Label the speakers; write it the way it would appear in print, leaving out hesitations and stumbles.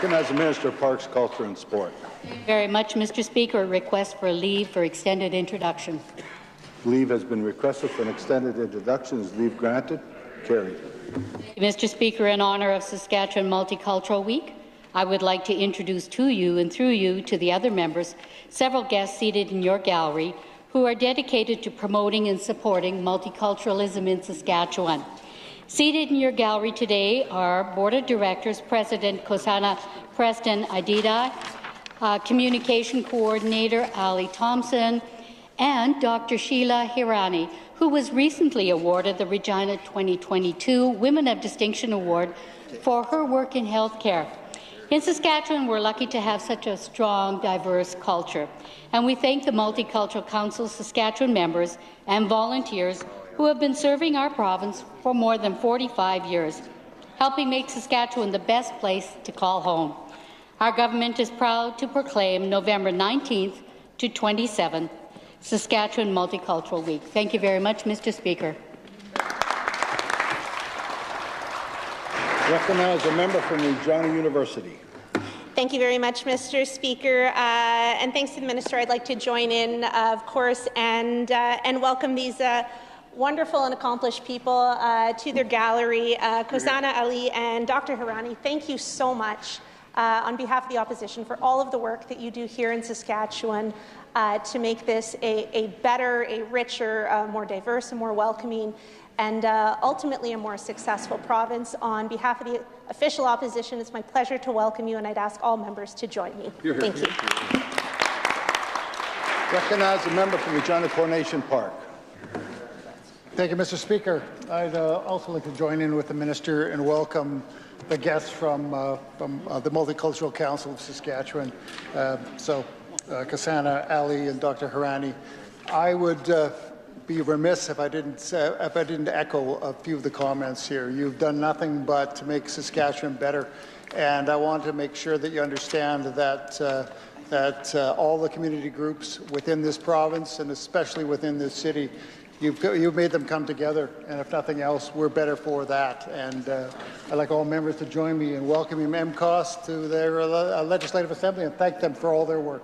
Speaker 1: Recognize the Minister of Parks, Culture and Sport.
Speaker 2: Thank you very much, Mr. Speaker. A request for leave for extended introduction.
Speaker 1: Leave has been requested for an extended introduction. Is leave granted? Carried.
Speaker 2: Mr. Speaker, in honour of Saskatchewan Multicultural Week, I would like to introduce to you and through you to the other members several guests seated in your gallery who are dedicated to promoting and supporting multiculturalism in Saskatchewan. Seated in your gallery today are Board of Directors President Kosana Preston Adida, Communication Coordinator Ali Thompson, and Dr. Sheila Hirani, who was recently awarded the Regina 2022 Women of Distinction Award for her work in healthcare. In Saskatchewan, we're lucky to have such a strong, diverse culture, and we thank the Multicultural Council Saskatchewan members and volunteers who have been serving our province for more than 45 years, helping make Saskatchewan the best place to call home. Our government is proud to proclaim November 19th to 27th Saskatchewan Multicultural Week. Thank you very much, Mr. Speaker.
Speaker 1: Recognize a member from Regina University.
Speaker 3: Thank you very much, Mr. Speaker, and thanks to the Minister. I'd like to join in, of course, and welcome these wonderful and accomplished people to their gallery. Kosana Ali and Dr. Hirani, thank you so much on behalf of the opposition for all of the work that you do here in Saskatchewan to make this a better, a richer, more diverse and more welcoming and ultimately a more successful province. On behalf of the official opposition, it's my pleasure to welcome you, and I'd ask all members to join me. Thank you.
Speaker 1: Recognize a member from Regina Coronation Park.
Speaker 4: Thank you, Mr. Speaker. I'd also like to join in with the Minister and welcome the guests from the Multicultural Council of Saskatchewan. Kasana, Ali, and Dr. Hirani. I would be remiss if I didn't echo a few of the comments here. You've done nothing but to make Saskatchewan better, and I want to make sure that you understand that all the community groups within this province and especially within this city, you've made them come together, and if nothing else, we're better for that. And I'd like all members to join me in welcoming MCOS to their Legislative Assembly and thank them for all their work.